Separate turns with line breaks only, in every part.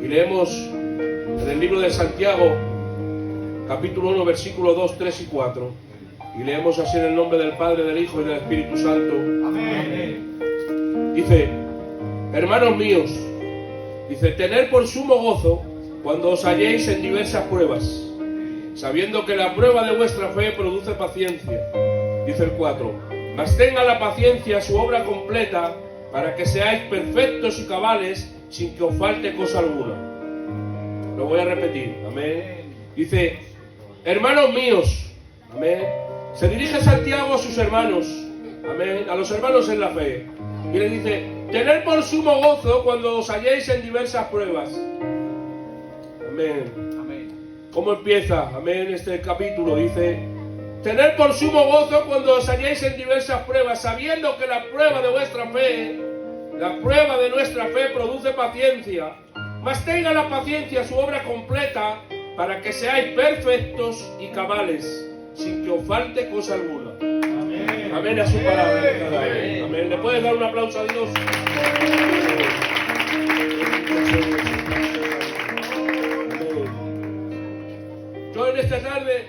Y leemos en el libro de Santiago, capítulo 1, versículos 2, 3 y 4. Y leemos así en el nombre del Padre, del Hijo y del Espíritu Santo. Amén. Dice: hermanos míos, dice, tened por sumo gozo cuando os halléis en diversas pruebas, sabiendo que la prueba de vuestra fe produce paciencia. Dice el 4: mas tenga la paciencia su obra completa, para que seáis perfectos y cabales, sin que os falte cosa alguna. Lo voy a repetir, amén. Dice: hermanos míos, amén. Se dirige Santiago a sus hermanos, amén, a los hermanos en la fe, y les dice: tened por sumo gozo cuando os halléis en diversas pruebas. Amén. Amén. ¿Cómo empieza? Amén. Este capítulo dice: tened por sumo gozo cuando os halléis en diversas pruebas, sabiendo que la prueba de vuestra fe, la prueba de nuestra fe produce paciencia, mas tenga la paciencia su obra completa, para que seáis perfectos y cabales, sin que os falte cosa alguna. Amén. Amén a su palabra. Amén. Amén. ¿Le puedes dar un aplauso a Dios? Yo en esta tarde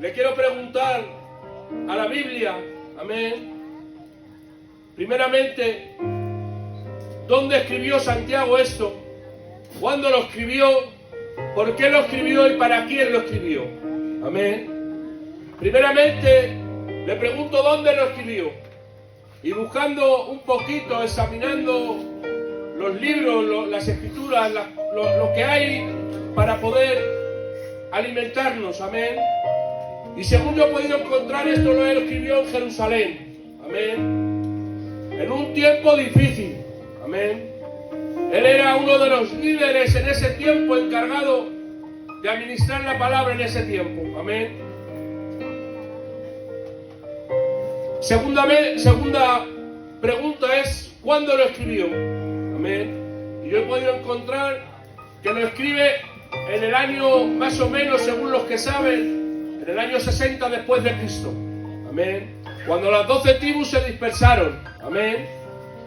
le quiero preguntar a la Biblia, amén, primeramente, ¿dónde escribió Santiago esto? ¿Cuándo lo escribió? ¿Por qué lo escribió y para quién lo escribió? Amén. Primeramente, le pregunto dónde lo escribió. Y buscando un poquito, examinando los libros, las escrituras, lo que hay para poder alimentarnos, amén. Y según yo he podido encontrar, esto lo escribió en Jerusalén, amén, en un tiempo difícil, amén. Él era uno de los líderes en ese tiempo, encargado de administrar la palabra en ese tiempo, amén. Segunda pregunta es: ¿cuándo lo escribió? Amén. Y yo he podido encontrar que lo escribe en el año, más o menos, según los que saben, en el año 60 después de Cristo. Amén. Cuando las 12 tribus se dispersaron. Amén.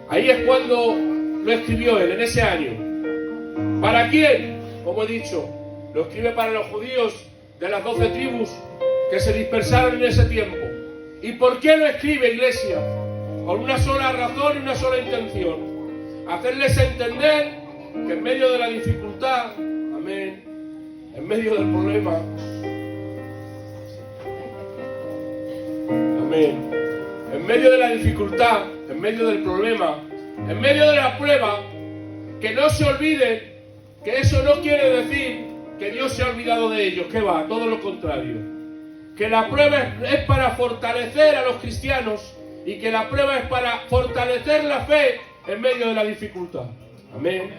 Ahí es cuando lo escribió él, en ese año. ¿Para quién? Como he dicho, lo escribe para los judíos de las 12 tribus que se dispersaron en ese tiempo. ¿Y por qué lo escribe, iglesia? Con una sola razón y una sola intención: hacerles entender que en medio de la dificultad, amén, en medio del problema, amén, en medio de la dificultad, en medio del problema, en medio de la prueba, que no se olviden que eso no quiere decir que Dios se ha olvidado de ellos, que va, todo lo contrario. Que la prueba es para fortalecer a los cristianos, y que la prueba es para fortalecer la fe en medio de la dificultad. Amén.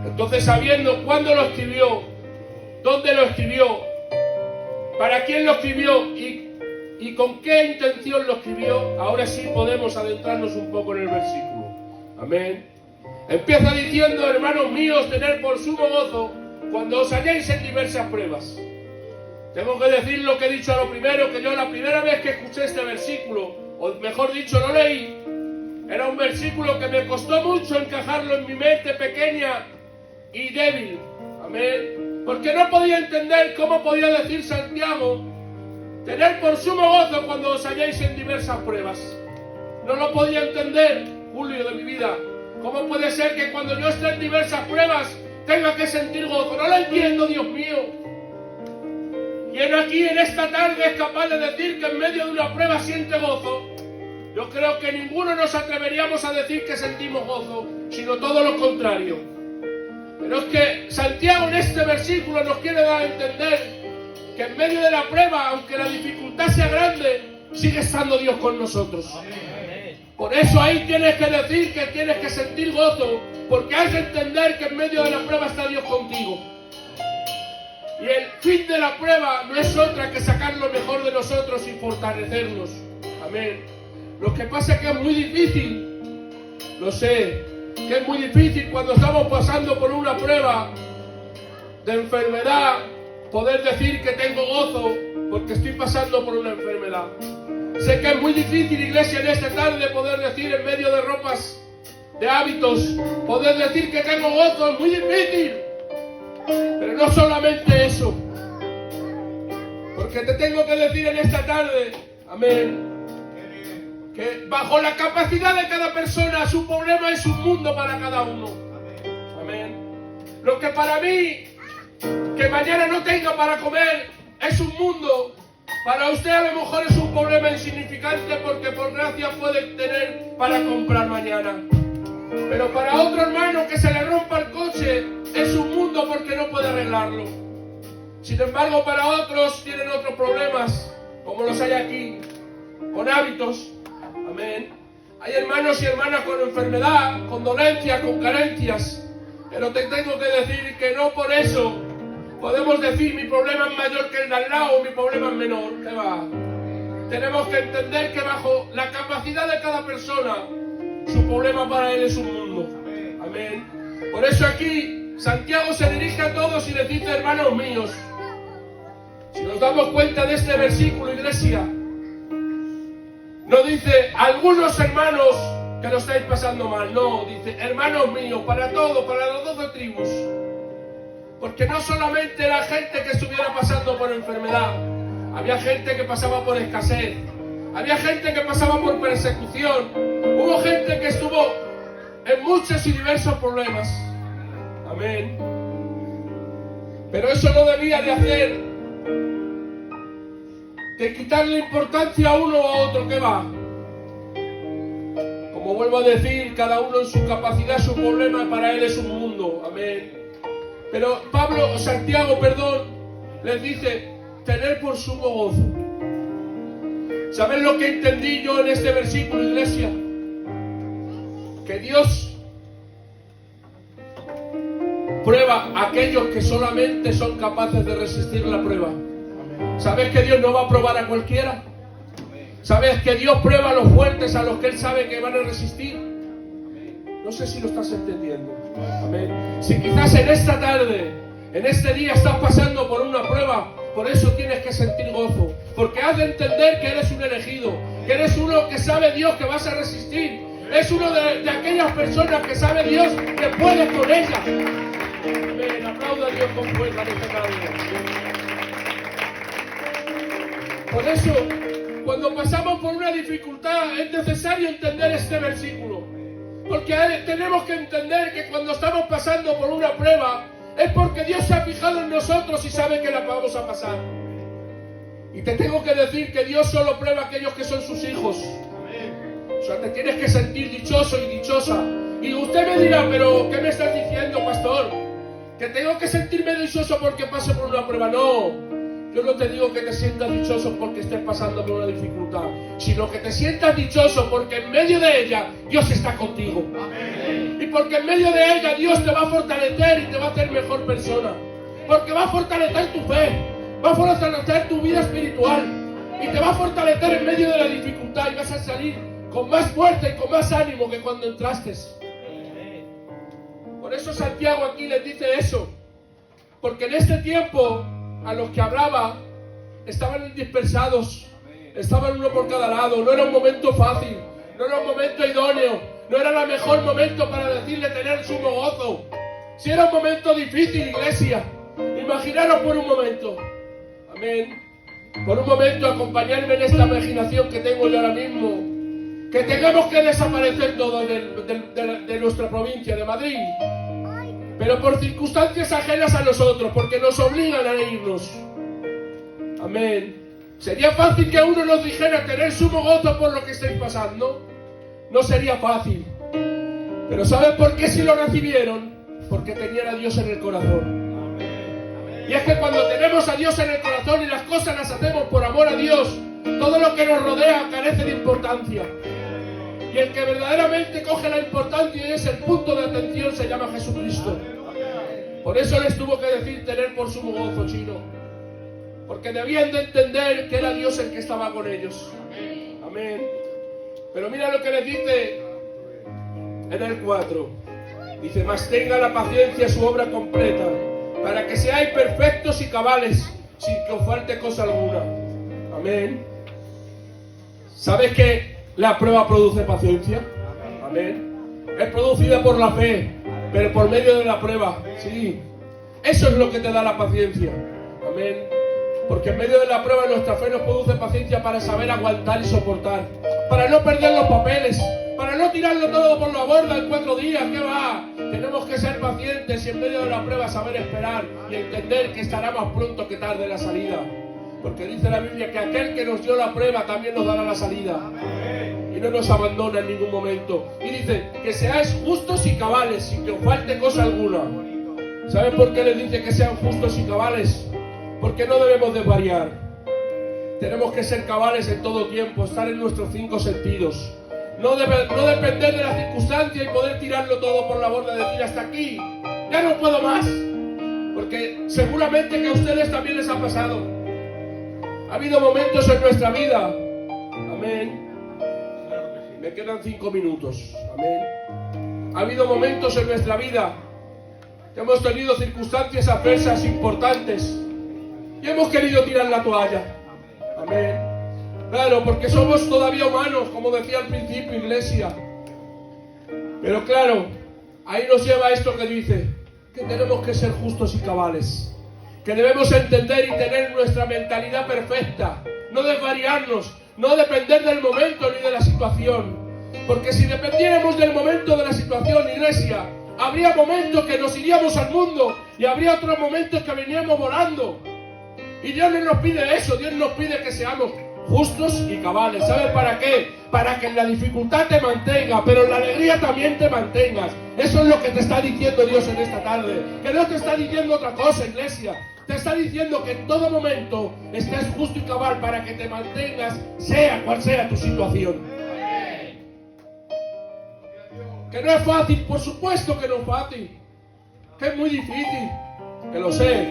Entonces, sabiendo cuándo lo escribió, dónde lo escribió, para quién lo escribió y con qué intención lo escribió, ahora sí podemos adentrarnos un poco en el versículo. Amén. Empieza diciendo: hermanos míos, tened por sumo gozo cuando os halléis en diversas pruebas. Tengo que decir lo que he dicho a lo primero, que yo la primera vez que escuché este versículo, o mejor dicho, lo leí, era un versículo que me costó mucho encajarlo en mi mente pequeña y débil. Amén. Porque no podía entender cómo podía decir Santiago: tener por sumo gozo cuando os halléis en diversas pruebas. No lo podía entender, Julio, de mi vida. ¿Cómo puede ser que cuando yo esté en diversas pruebas tenga que sentir gozo? No lo entiendo, Dios mío. ¿Quién aquí en esta tarde es capaz de decir que en medio de una prueba siente gozo? Yo creo que ninguno nos atreveríamos a decir que sentimos gozo, sino todo lo contrario. Pero es que Santiago en este versículo nos quiere dar a entender que en medio de la prueba, aunque la dificultad sea grande, sigue estando Dios con nosotros. Por eso ahí tienes que decir que tienes que sentir gozo, porque has de entender que en medio de la prueba está Dios contigo. Y el fin de la prueba no es otra que sacar lo mejor de nosotros y fortalecernos. Amén. Lo que pasa es que es muy difícil, lo sé, que es muy difícil cuando estamos pasando por una prueba de enfermedad, poder decir que tengo gozo porque estoy pasando por una enfermedad. Sé que es muy difícil, iglesia, en esta tarde poder decir en medio de ropas de hábitos, poder decir que tengo gozo es muy difícil. Pero no solamente eso, porque te tengo que decir en esta tarde, amén, que bajo la capacidad de cada persona, su problema es un mundo para cada uno. Amén. Lo que para mí, que mañana no tenga para comer, es un mundo, para usted a lo mejor es un problema insignificante porque por gracia puede tener para comprar mañana. Pero para otro hermano que se le rompa el coche, es un mundo porque no puede arreglarlo. Sin embargo, para otros tienen otros problemas, como los hay aquí, con hábitos. Amén. Hay hermanos y hermanas con enfermedad, con dolencias, con carencias. Pero te tengo que decir que no por eso podemos decir mi problema es mayor que el de al lado o mi problema es menor. ¿Qué va? Tenemos que entender que bajo la capacidad de cada persona, su problema para él es un mundo. Amén. Por eso aquí Santiago se dirige a todos y les dice, hermanos míos, si nos damos cuenta de este versículo, iglesia, no dice algunos hermanos que lo estáis pasando mal, no, dice hermanos míos, para todos, para las 12 tribus. Porque no solamente era gente que estuviera pasando por enfermedad, había gente que pasaba por escasez, había gente que pasaba por persecución, hubo gente que estuvo en muchos y diversos problemas. Amén. Pero eso no debía de hacer de quitarle importancia a uno o a otro, que va. Como vuelvo a decir, cada uno en su capacidad, su problema para él es un mundo. Amén. Pero Santiago, les dice, tener por sumo gozo. ¿Sabes lo que entendí yo en este versículo, iglesia? Que Dios prueba a aquellos que solamente son capaces de resistir la prueba. ¿Sabes que Dios no va a probar a cualquiera? ¿Sabes que Dios prueba a los fuertes, a los que Él sabe que van a resistir? No sé si lo estás entendiendo. Amén. Si quizás en esta tarde, en este día estás pasando por una prueba, por eso tienes que sentir gozo. Porque has de entender que eres un elegido, que eres uno que sabe Dios que vas a resistir. Es uno de aquellas personas que sabe Dios que puedes con ella. Amén. Aplauda a Dios con fuerza en esta tarde. Por eso, cuando pasamos por una dificultad, es necesario entender este versículo. Porque tenemos que entender que cuando estamos pasando por una prueba, es porque Dios se ha fijado en nosotros y sabe que la vamos a pasar. Y te tengo que decir que Dios solo prueba a aquellos que son sus hijos. O sea, te tienes que sentir dichoso y dichosa. Y usted me dirá, pero ¿qué me estás diciendo, pastor? ¿Que tengo que sentirme dichoso porque paso por una prueba? No. Yo no te digo que te sientas dichoso porque estés pasando por una dificultad, sino que te sientas dichoso porque en medio de ella Dios está contigo. Amén. Y porque en medio de ella Dios te va a fortalecer y te va a hacer mejor persona. Porque va a fortalecer tu fe, va a fortalecer tu vida espiritual y te va a fortalecer en medio de la dificultad y vas a salir con más fuerza y con más ánimo que cuando entraste. Por eso Santiago aquí les dice eso, porque en este tiempo a los que hablaba estaban dispersados, estaban uno por cada lado, no era un momento fácil, no era un momento idóneo, no era el mejor momento para decirle tener sumo gozo. Si era un momento difícil, iglesia, imaginaros por un momento, amén, por un momento acompañarme en esta imaginación que tengo yo ahora mismo, que tengamos que desaparecer todos de nuestra provincia de Madrid, pero por circunstancias ajenas a nosotros, porque nos obligan a irnos. Amén. ¿Sería fácil que a uno nos dijera tener sumo gozo por lo que estáis pasando? No sería fácil. Pero ¿saben por qué si lo recibieron? Porque tenían a Dios en el corazón. Y es que cuando tenemos a Dios en el corazón y las cosas las hacemos por amor a Dios, todo lo que nos rodea carece de importancia. Y el que verdaderamente coge la importancia y es el punto de atención se llama Jesucristo. Por eso les tuvo que decir tener por sumo gozo, chino. Porque debían de entender que era Dios el que estaba con ellos. Amén. Pero mira lo que les dice en el 4. Dice, mas tenga la paciencia su obra completa, para que seáis perfectos y cabales, sin que os falte cosa alguna. Amén. ¿Sabes que la prueba produce paciencia? Amén. Es producida por la fe, pero por medio de la prueba. Sí, eso es lo que te da la paciencia. Amén. Porque en medio de la prueba nuestra fe nos produce paciencia para saber aguantar y soportar. Para no perder los papeles. Para no tirarlo todo por la borda en 4 días. ¿Qué va? Tenemos que ser pacientes y en medio de la prueba saber esperar y entender que estará más pronto que tarde la salida. Porque dice la Biblia que aquel que nos dio la prueba también nos dará la salida. Y no nos abandona en ningún momento. Y dice que seáis justos y cabales sin que os falte cosa alguna. ¿Saben por qué les dice que sean justos y cabales? Porque no debemos desvariar. Tenemos que ser cabales en todo tiempo, estar en nuestros 5 sentidos. No depender de las circunstancias y poder tirarlo todo por la borda, decir hasta aquí, ya no puedo más. Porque seguramente que a ustedes también les ha pasado. Ha habido momentos en nuestra vida. Amén. Me quedan 5 minutos. Amén. Ha habido momentos en nuestra vida que hemos tenido circunstancias adversas importantes y hemos querido tirar la toalla. Amén. Claro, porque somos todavía humanos, como decía al principio, iglesia. Pero claro, ahí nos lleva esto que dice, que tenemos que ser justos y cabales. Que debemos entender y tener nuestra mentalidad perfecta. No desvariarnos, no depender del momento ni de la situación. Porque si dependiéramos del momento de la situación, iglesia, habría momentos que nos iríamos al mundo y habría otros momentos que veníamos volando. Y Dios no nos pide eso, Dios nos pide que seamos justos y cabales. ¿Sabes para qué? Para que en la dificultad te mantenga, pero en la alegría también te mantengas. Eso es lo que te está diciendo Dios en esta tarde. Que no te está diciendo otra cosa, iglesia. Te está diciendo que en todo momento estés justo y cabal para que te mantengas, sea cual sea tu situación. Que no es fácil, por supuesto que no es fácil. Que es muy difícil, que lo sé.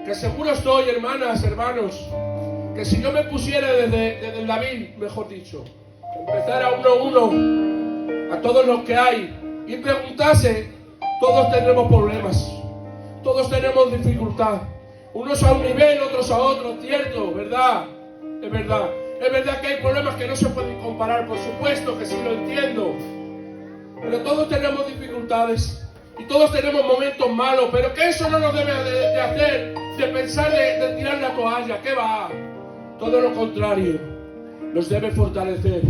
Que seguro estoy, hermanas, hermanos, que si yo me pusiera desde el David, mejor dicho, empezara 1 a 1 a todos los que hay y preguntase, todos tendremos problemas, todos tenemos dificultad, unos a un nivel, otros a otro, cierto, ¿verdad? Es verdad. Es verdad que hay problemas que no se pueden comparar, por supuesto que sí lo entiendo, pero todos tenemos dificultades. Y todos tenemos momentos malos, pero que eso no nos debe de hacer, de pensar de tirar la toalla. ¿Qué va? Todo lo contrario, nos debe fortalecer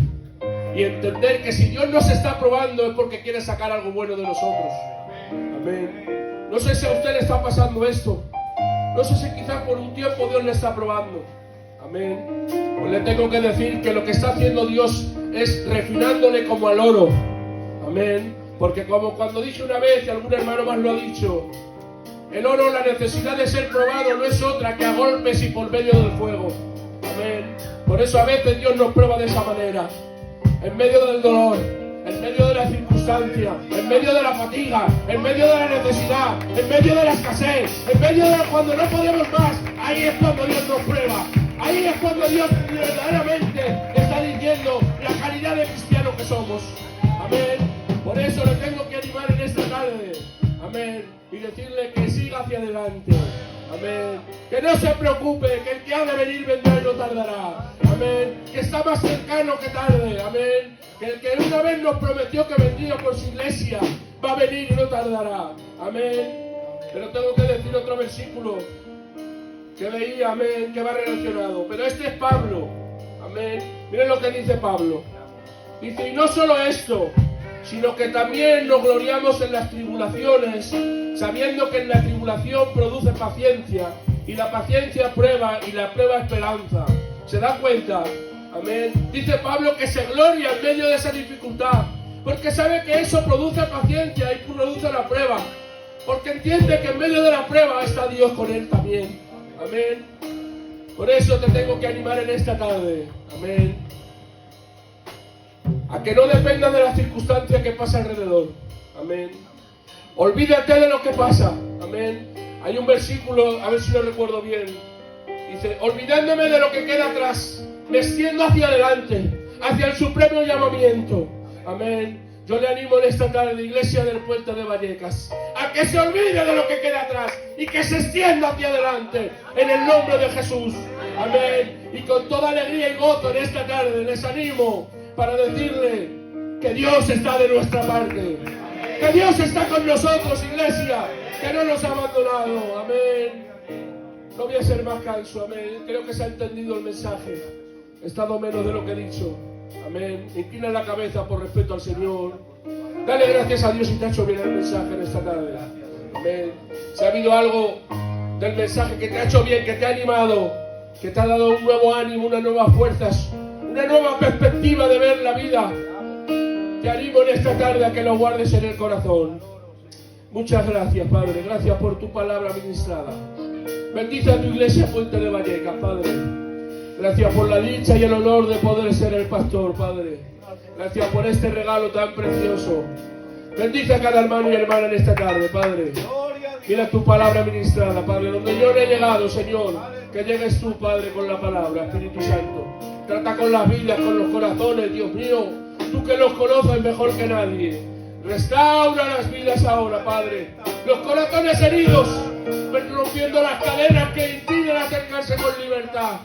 y entender que si Dios nos está probando es porque quiere sacar algo bueno de nosotros. Amén. No sé si a usted le está pasando esto. No sé si quizás por un tiempo Dios le está probando. Amén. Pues le tengo que decir que lo que está haciendo Dios es refinándole como al oro. Amén. Porque como cuando dije una vez, y algún hermano más lo ha dicho, el oro, la necesidad de ser probado no es otra que a golpes y por medio del fuego. Amén. Por eso a veces Dios nos prueba de esa manera. En medio del dolor, en medio de la circunstancia, en medio de la fatiga, en medio de la necesidad, en medio de la escasez, en medio de cuando no podemos más, ahí es cuando Dios nos prueba. Ahí es cuando Dios verdaderamente está diciendo la calidad de cristianos que somos. Amén. Por eso le tengo que animar en esta tarde. Amén. Y decirle que siga hacia adelante. Amén. Que no se preocupe, que el que ha de venir vendrá y no tardará. Amén. Que está más cercano que tarde. Amén. Que el que una vez nos prometió que vendría por su iglesia va a venir y no tardará. Amén. Pero tengo que decir otro versículo que veía, amén, que va relacionado. Pero este es Pablo. Amén. Miren lo que dice Pablo. Dice, y no solo esto, sino que también nos gloriamos en las tribulaciones, sabiendo que en la tribulación produce paciencia, y la paciencia prueba, y la prueba esperanza. ¿Se dan cuenta? Amén. Dice Pablo que se gloria en medio de esa dificultad, porque sabe que eso produce paciencia y produce la prueba, porque entiende que en medio de la prueba está Dios con él también. Amén. Por eso te tengo que animar en esta tarde. Amén. A que no dependas de las circunstancias que pasa alrededor. Amén. Olvídate de lo que pasa. Amén. Hay un versículo, a ver si lo recuerdo bien. Dice, olvidándome de lo que queda atrás, me extiendo hacia adelante, hacia el supremo llamamiento. Amén. Yo le animo en esta tarde, iglesia del Puente de Vallecas, a que se olvide de lo que queda atrás y que se extienda hacia adelante, en el nombre de Jesús. Amén. Y con toda alegría y gozo en esta tarde les animo para decirle que Dios está de nuestra parte. Que Dios está con nosotros, iglesia, que no nos ha abandonado. Amén. No voy a ser más canso, amén. Creo que se ha entendido el mensaje. He estado menos de lo que he dicho. Amén. Inclina la cabeza por respeto al Señor. Dale gracias a Dios si te ha hecho bien el mensaje en esta tarde. Amén. Si ha habido algo del mensaje que te ha hecho bien, que te ha animado, que te ha dado un nuevo ánimo, unas nuevas fuerzas, una nueva perspectiva de ver la vida, te animo en esta tarde a que lo guardes en el corazón. Muchas gracias, Padre. Gracias por tu palabra ministrada. Bendice a tu iglesia Puente de Vallecas, Padre. Gracias por la dicha y el honor de poder ser el pastor, Padre. Gracias por este regalo tan precioso. Bendice a cada hermano y hermana en esta tarde, Padre. Mira tu palabra ministrada, Padre. Donde yo no he llegado, Señor, que llegues tú, Padre, con la palabra, Espíritu Santo. Trata con las vidas, con los corazones, Dios mío. Tú que los conoces mejor que nadie. Restaura las vidas ahora, Padre. Los corazones heridos, rompiendo las cadenas que impiden acercarse con libertad.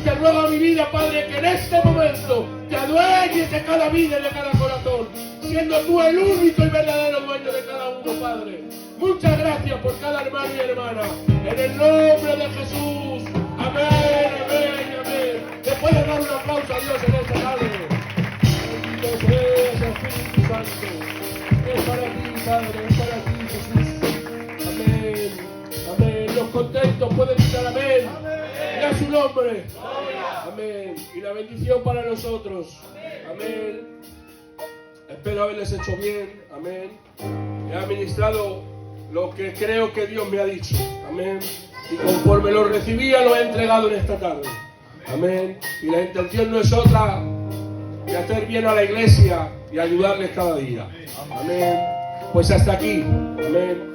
Te ruego a mi vida, Padre, que en este momento te adueñes de cada vida y de cada corazón, siendo tú el único y verdadero dueño de cada uno, Padre. Muchas gracias por cada hermano y hermana. En el nombre de Jesús. Amén, amén, amén. ¿Le puedes dar un aplauso a Dios en esta tarde? Bendito seas, Espíritu Santo. Es para ti, Padre, es para ti, Jesús. Amén, amén. Los contentos pueden gritar amén. Y a su nombre. Amén. Y la bendición para nosotros. Amén. Espero haberles hecho bien. Amén. He administrado lo que creo que Dios me ha dicho. Amén. Y conforme lo recibía, lo he entregado en esta tarde. Amén. Y la intención no es otra que hacer bien a la iglesia y ayudarles cada día. Amén. Pues hasta aquí. Amén.